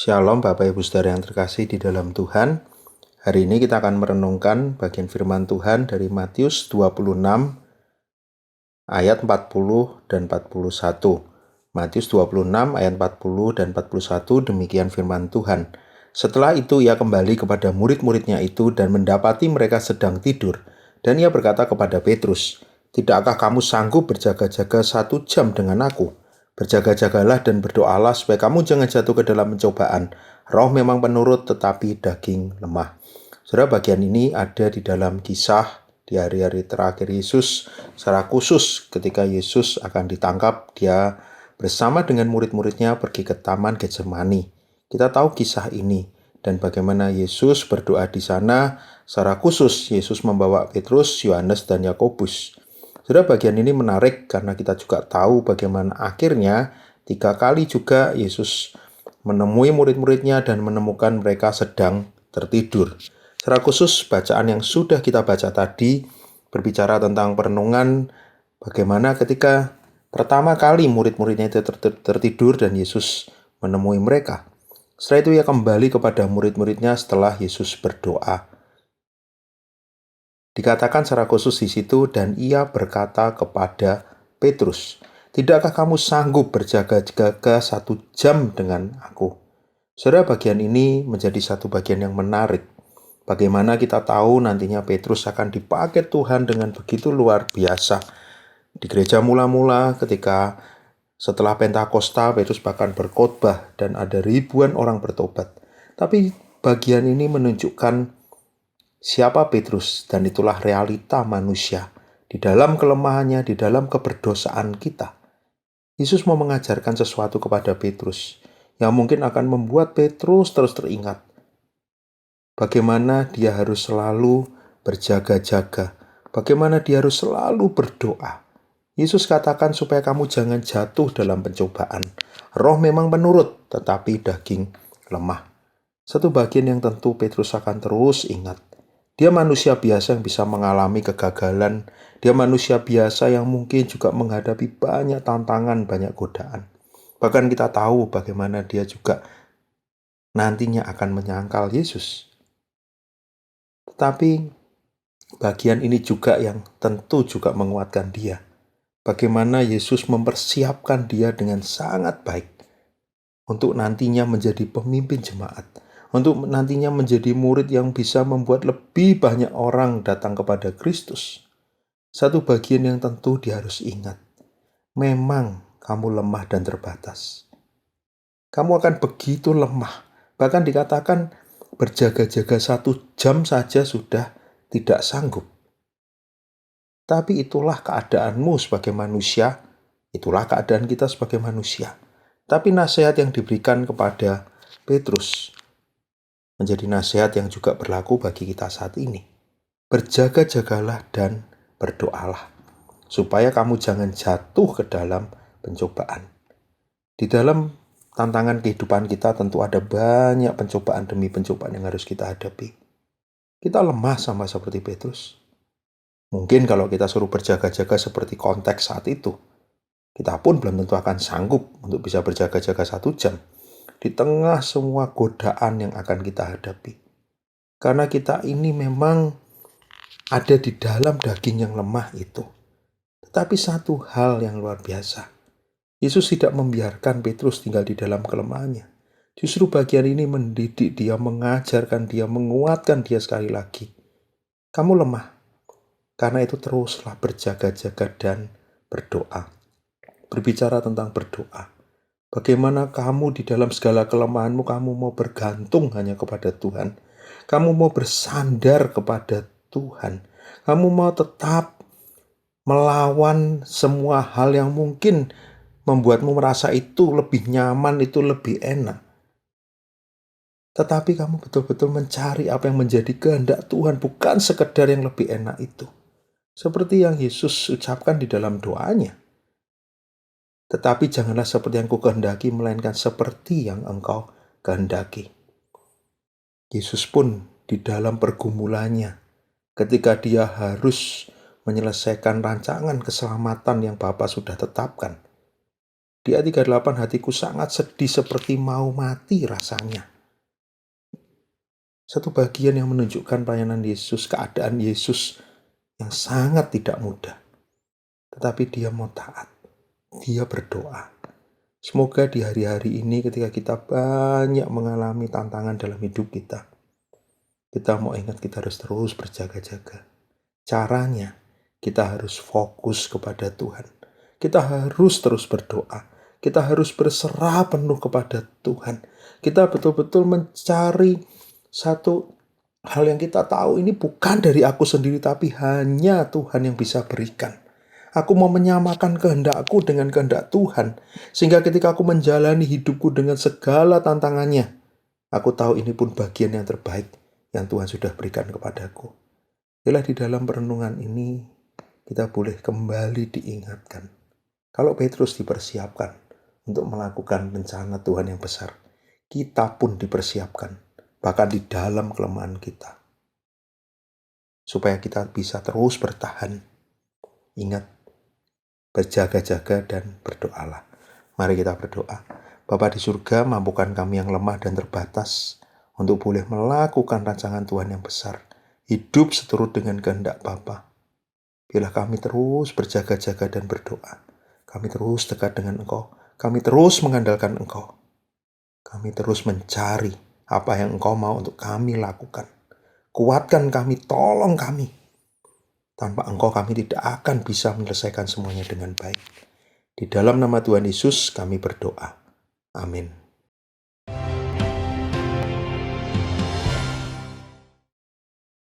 Shalom Bapak Ibu Saudara yang terkasih di dalam Tuhan. Hari ini kita akan merenungkan bagian firman Tuhan dari Matius 26 ayat 40 dan 41. Matius 26 ayat 40 dan 41, demikian firman Tuhan. Setelah itu ia kembali kepada murid-muridnya itu dan mendapati mereka sedang tidur. Dan ia berkata kepada Petrus, "Tidakkah kamu sanggup berjaga-jaga 1 jam dengan aku? Berjaga-jagalah dan berdoalah supaya kamu jangan jatuh ke dalam pencobaan. Roh memang penurut tetapi daging lemah." Saudara, bagian ini ada di dalam kisah di hari-hari terakhir Yesus, secara khusus ketika Yesus akan ditangkap, dia bersama dengan murid-muridnya pergi ke Taman Getsemani. Kita tahu kisah ini dan bagaimana Yesus berdoa di sana. Secara khusus Yesus membawa Petrus, Yohanes, dan Yakobus. Saudara, bagian ini menarik karena kita juga tahu bagaimana akhirnya 3 kali juga Yesus menemui murid-muridnya dan menemukan mereka sedang tertidur. Secara khusus bacaan yang sudah kita baca tadi berbicara tentang perenungan bagaimana ketika pertama kali murid-muridnya itu tertidur dan Yesus menemui mereka. Setelah itu ia kembali kepada murid-muridnya setelah Yesus berdoa. Dikatakan secara khusus di situ, dan ia berkata kepada Petrus, "Tidakkah kamu sanggup berjaga-jaga 1 jam dengan aku?" Saudara, bagian ini menjadi satu bagian yang menarik. Bagaimana kita tahu nantinya Petrus akan dipakai Tuhan dengan begitu luar biasa. Di gereja mula-mula ketika setelah Pentakosta, Petrus bahkan berkhotbah dan ada ribuan orang bertobat. Tapi bagian ini menunjukkan siapa Petrus, dan itulah realita manusia. Di dalam kelemahannya, di dalam keberdosaan kita, Yesus mau mengajarkan sesuatu kepada Petrus yang mungkin akan membuat Petrus terus teringat bagaimana dia harus selalu berjaga-jaga, bagaimana dia harus selalu berdoa. Yesus katakan supaya kamu jangan jatuh dalam pencobaan. Roh memang menurut, tetapi daging lemah. Satu bagian yang tentu Petrus akan terus ingat. Dia manusia biasa yang bisa mengalami kegagalan. Dia manusia biasa yang mungkin juga menghadapi banyak tantangan, banyak godaan. Bahkan kita tahu bagaimana dia juga nantinya akan menyangkal Yesus. Tetapi bagian ini juga yang tentu juga menguatkan dia. Bagaimana Yesus mempersiapkan dia dengan sangat baik untuk nantinya menjadi pemimpin jemaat, untuk nantinya menjadi murid yang bisa membuat lebih banyak orang datang kepada Kristus. Satu bagian yang tentu dia harus ingat, memang kamu lemah dan terbatas. Kamu akan begitu lemah, bahkan dikatakan berjaga-jaga 1 jam saja sudah tidak sanggup. Tapi itulah keadaanmu sebagai manusia, itulah keadaan kita sebagai manusia. Tapi nasihat yang diberikan kepada Petrus menjadi nasihat yang juga berlaku bagi kita saat ini. Berjaga-jagalah dan berdoalah, supaya kamu jangan jatuh ke dalam pencobaan. Di dalam tantangan kehidupan kita tentu ada banyak pencobaan demi pencobaan yang harus kita hadapi. Kita lemah sama seperti Petrus. Mungkin kalau kita suruh berjaga-jaga seperti konteks saat itu, kita pun belum tentu akan sanggup untuk bisa berjaga-jaga 1 jam di tengah semua godaan yang akan kita hadapi. Karena kita ini memang ada di dalam daging yang lemah itu. Tetapi satu hal yang luar biasa, Yesus tidak membiarkan Petrus tinggal di dalam kelemahannya. Justru bagian ini mendidik dia, mengajarkan dia, menguatkan dia sekali lagi. Kamu lemah, karena itu teruslah berjaga-jaga dan berdoa. Berbicara tentang berdoa. Bagaimana kamu di dalam segala kelemahanmu, kamu mau bergantung hanya kepada Tuhan. Kamu mau bersandar kepada Tuhan. Kamu mau tetap melawan semua hal yang mungkin membuatmu merasa itu lebih nyaman, itu lebih enak. Tetapi kamu betul-betul mencari apa yang menjadi kehendak Tuhan, bukan sekedar yang lebih enak itu. Seperti yang Yesus ucapkan di dalam doanya. Tetapi janganlah seperti yang kukehendaki, melainkan seperti yang engkau kehendaki. Yesus pun di dalam pergumulannya, ketika dia harus menyelesaikan rancangan keselamatan yang Bapa sudah tetapkan, Di ayat 38, hatiku sangat sedih seperti mau mati rasanya. Satu bagian yang menunjukkan pelayanan Yesus, keadaan Yesus yang sangat tidak mudah. Tetapi dia mau taat, dia berdoa. Semoga di hari-hari ini ketika kita banyak mengalami tantangan dalam hidup kita mau ingat kita harus terus berjaga-jaga. Caranya, kita harus fokus kepada Tuhan. Kita harus terus berdoa. Kita harus berserah penuh kepada Tuhan. Kita betul-betul mencari satu hal yang kita tahu ini bukan dari aku sendiri, tapi hanya Tuhan yang bisa berikan. Aku mau menyamakan kehendakku dengan kehendak Tuhan, sehingga ketika aku menjalani hidupku dengan segala tantangannya, aku tahu ini pun bagian yang terbaik yang Tuhan sudah berikan kepadaku. Bila di dalam perenungan ini, kita boleh kembali diingatkan. Kalau Petrus dipersiapkan untuk melakukan rencana Tuhan yang besar, kita pun dipersiapkan, bahkan di dalam kelemahan kita. Supaya kita bisa terus bertahan. Ingat, berjaga-jaga dan berdoalah. Mari kita berdoa. Bapa di surga, mampukan kami yang lemah dan terbatas untuk boleh melakukan rancangan Tuhan yang besar. Hidup seturut dengan kehendak Bapa. Bila kami terus berjaga-jaga dan berdoa, kami terus dekat dengan Engkau, kami terus mengandalkan Engkau, kami terus mencari apa yang Engkau mau untuk kami lakukan. Kuatkan kami, tolong kami. Tanpa Engkau kami tidak akan bisa menyelesaikan semuanya dengan baik. Di dalam nama Tuhan Yesus kami berdoa. Amin.